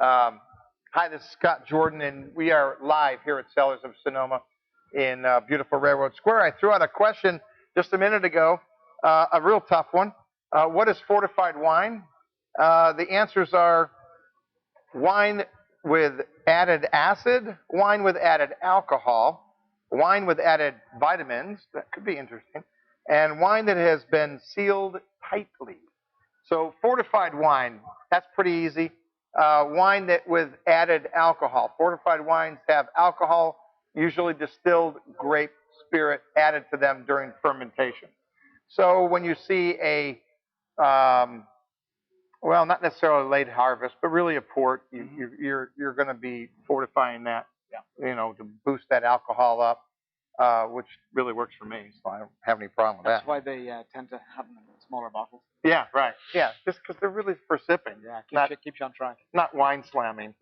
Hi, this is Scott Jordan, and we are live here at Cellars of Sonoma in beautiful Railroad Square. I threw out a question just a minute ago, a real tough one. What is fortified wine? The answers are wine with added acid, wine with added alcohol, wine with added vitamins, that could be interesting, and wine that has been sealed tightly. So fortified wine, that's pretty easy. Wine that with added alcohol. Fortified wines have alcohol, usually distilled grape spirit added to them during fermentation. So when you see a well, not necessarily a late harvest, but really a port, you're going to be fortifying that, to boost that alcohol up, which really works for me, so I don't have any problem with that. That's why they tend to have them in smaller bottles. Yeah, right. Yeah, just because they're really for sipping. Yeah, keeps you on track. Not wine slamming.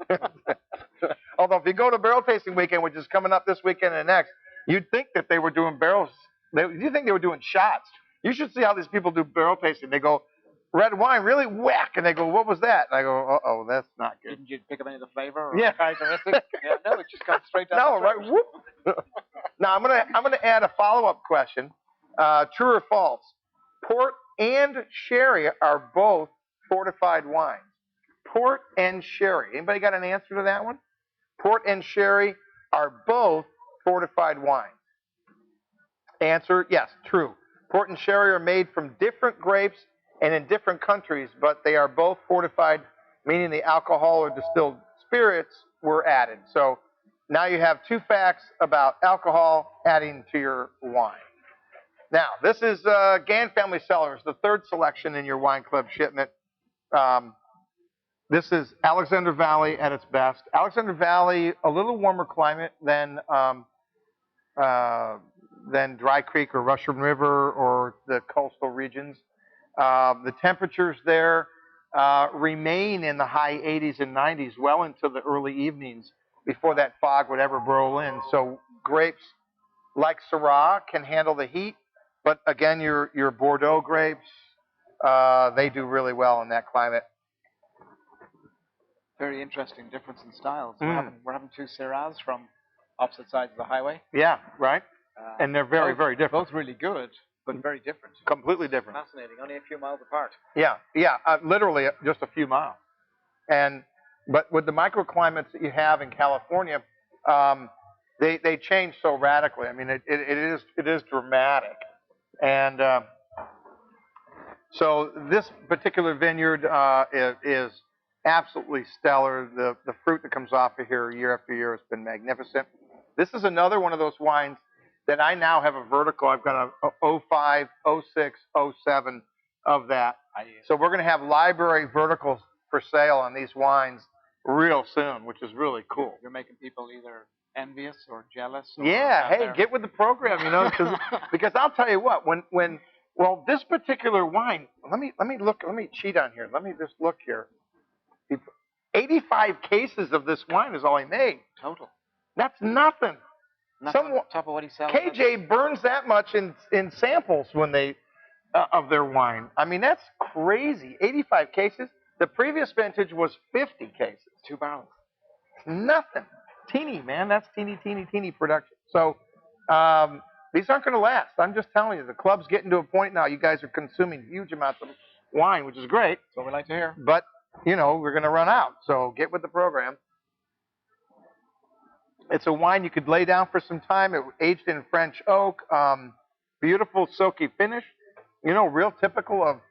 Although if you go to barrel tasting weekend, which is coming up this weekend and next, you'd think that they were doing barrels. You think they were doing shots. You should see how these people do barrel tasting. They go, red wine, really whack, and they go, what was that? And I go, uh-oh, that's not good. Didn't you pick up any of the flavor or yeah. characteristics? No, it just comes straight down. No, right. Whoop. Now I'm gonna add a follow-up question. True or false? Port and sherry are both fortified wines. Port and sherry. Anybody got an answer to that one? Port and sherry are both fortified wines. Answer, yes, true. Port and sherry are made from different grapes and in different countries, but they are both fortified, meaning the alcohol or distilled spirits were added. So now you have two facts about alcohol adding to your wine. Now, this is Gann Family Cellars, the third selection in your wine club shipment. This is Alexander Valley at its best. Alexander Valley, a little warmer climate than Dry Creek or Russian River or the coastal regions. The temperatures there remain in the high 80s and 90s well into the early evenings before that fog would ever roll in. So grapes like Syrah can handle the heat, but again, your Bordeaux grapes, they do really well in that climate. Very interesting difference in styles. We're having two Syrahs from opposite sides of the highway. Yeah, right. And they're very, very different. Both really good, but very different. Completely different. Fascinating. Only a few miles apart. Yeah, literally just a few miles. But with the microclimates that you have in California, they change so radically. I mean, it is dramatic. And so this particular vineyard is absolutely stellar. The fruit that comes off of here year after year has been magnificent. This is another one of those wines that I now have a vertical. I've got a 05, 06, 07 of that. So we're going to have library verticals for sale on these wines real soon, which is really cool. You're making people either envious or jealous. Or yeah, hey, get with the program, because I'll tell you what, well, this particular wine, let me cheat on here. Let me just look here. 85 cases of this wine is all he made. Total. That's nothing. On top of what he sells. KJ burns that much in samples when they of their wine. I mean, that's crazy. 85 cases. The previous vintage was 50 cases. 2 barrels. Nothing. Teeny, man. That's teeny production. So these aren't going to last. I'm just telling you. The club's getting to a point now. You guys are consuming huge amounts of wine, which is great. That's what we like to hear. But, we're going to run out. So get with the program. It's a wine you could lay down for some time. It was aged in French oak. Beautiful silky finish. Real typical of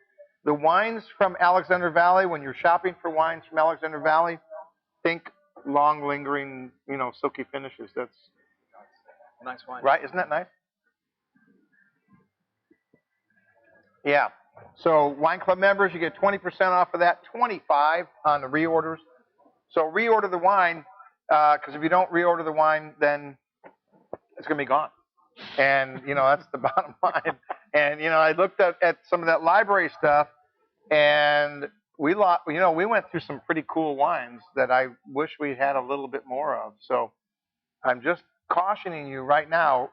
the wines from Alexander Valley. When you're shopping for wines from Alexander Valley, think long, lingering, silky finishes. That's nice wine. Right? Isn't that nice? Yeah. So wine club members, you get 20% off of that, 25% on the reorders. So reorder the wine. Because if you don't reorder the wine, then it's going to be gone. And, that's the bottom line. And, I looked at some of that library stuff, and we went through some pretty cool wines that I wish we had a little bit more of. So I'm just cautioning you right now,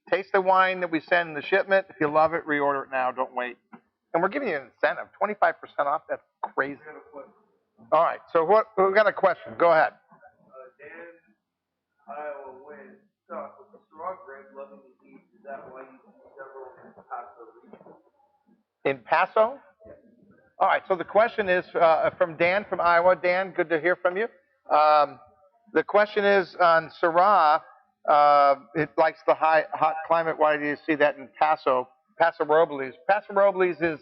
taste the wine that we send in the shipment. If you love it, reorder it now. Don't wait. And we're giving you an incentive, 25% off. That's crazy. All right. So we got a question. Go ahead. In Paso? All right. So the question is from Dan from Iowa. Dan, good to hear from you. Um, the question is on Syrah. It likes the hot climate. Why do you see that in Paso Robles? Paso Robles is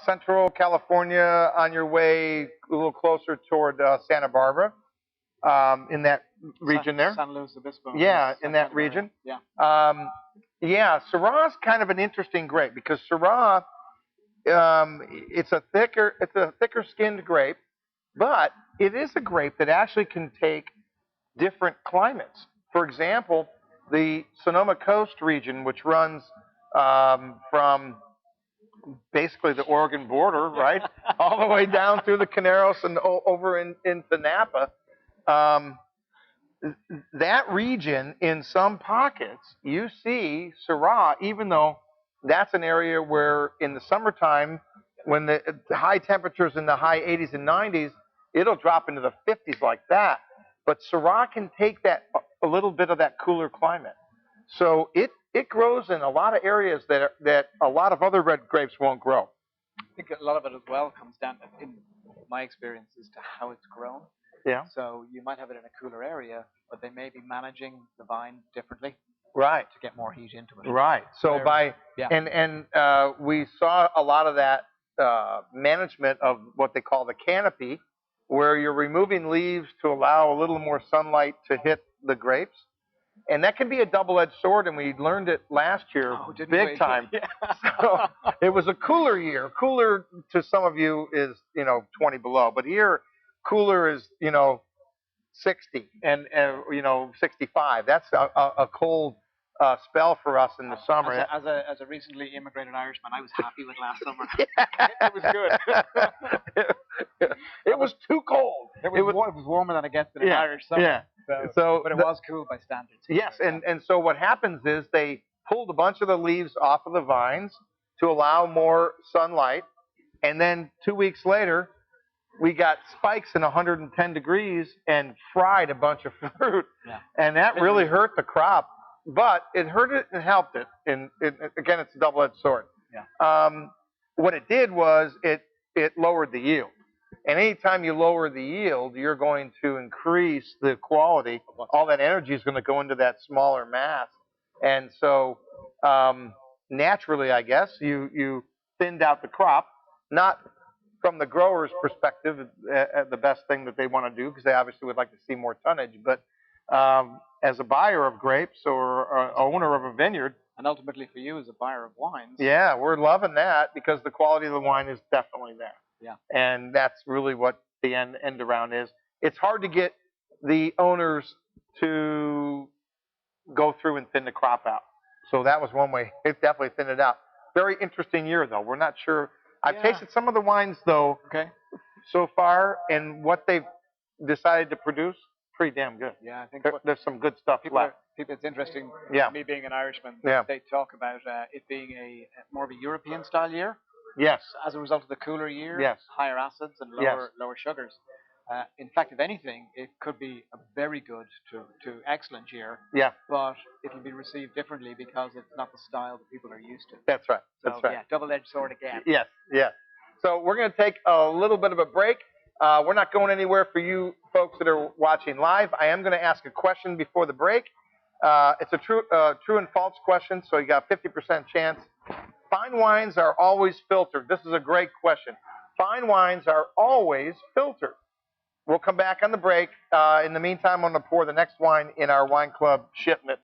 Central California on your way a little closer toward Santa Barbara, in that region there. San Luis Obispo. Yeah, in that region. Yeah. Yeah, Syrah's kind of an interesting grape because Syrah, it's a thicker skinned grape, but it is a grape that actually can take different climates. For example, the Sonoma Coast region, which runs from basically the Oregon border, right, all the way down through the Caneros and over into Napa. Um, that region, in some pockets, you see Syrah, even though that's an area where in the summertime, when the high temperatures in the high 80s and 90s, it'll drop into the 50s like that. But Syrah can take that a little bit of that cooler climate. So it grows in a lot of areas that a lot of other red grapes won't grow. I think a lot of it as well comes down, in my experience, as to how it's grown. Yeah. So you might have it in a cooler area, but they may be managing the vine differently. Right. To get more heat into it. Right. So we saw a lot of that management of what they call the canopy, where you're removing leaves to allow a little more sunlight to hit the grapes. And that can be a double-edged sword, and we learned it last year big time. Yeah. So it was a cooler year. Cooler to some of you is, 20 below. But here, cooler is, 60 and 65. That's a cold spell for us in the summer. As a recently immigrated Irishman, I was happy with last summer. It was good. It was too cold. It was warmer than it gets in an Irish summer. Yeah. But it was cool by standards. Yes, and so what happens is they pulled a bunch of the leaves off of the vines to allow more sunlight, and then 2 weeks later, we got spikes in 110 degrees and fried a bunch of fruit, and that really hurt the crop. But it hurt it and helped it. And again, it's a double-edged sword. Yeah. What it did was it lowered the yield. And anytime you lower the yield, you're going to increase the quality. All that energy is going to go into that smaller mass. And so naturally, I guess, you thinned out the crop, not from the grower's perspective, the best thing that they want to do, because they obviously would like to see more tonnage. But as a buyer of grapes or owner of a vineyard, and ultimately for you as a buyer of wines, yeah, we're loving that because the quality of the wine is definitely there. Yeah. And that's really what the end around is. It's hard to get the owners to go through and thin the crop out. So that was one way. It definitely thinned it out. Very interesting year, though. We're not sure. I've tasted some of the wines, though, so far, and what they've decided to produce, pretty damn good. Yeah, I think there's some good stuff left. It's interesting, me being an Irishman, they talk about it being more of a European style year. Yes. As a result of the cooler year, higher acids and lower sugars. In fact, if anything, it could be a very good to excellent year. Yeah. But it will be received differently because it's not the style that people are used to. That's right. That's right. Yeah, double-edged sword again. Yes. Yeah. So we're going to take a little bit of a break. We're not going anywhere for you folks that are watching live. I am going to ask a question before the break. It's a true and false question, so you got a 50% chance. Fine wines are always filtered. This is a great question. Fine wines are always filtered. We'll come back on the break. In the meantime, I'm going to pour the next wine in our wine club shipment.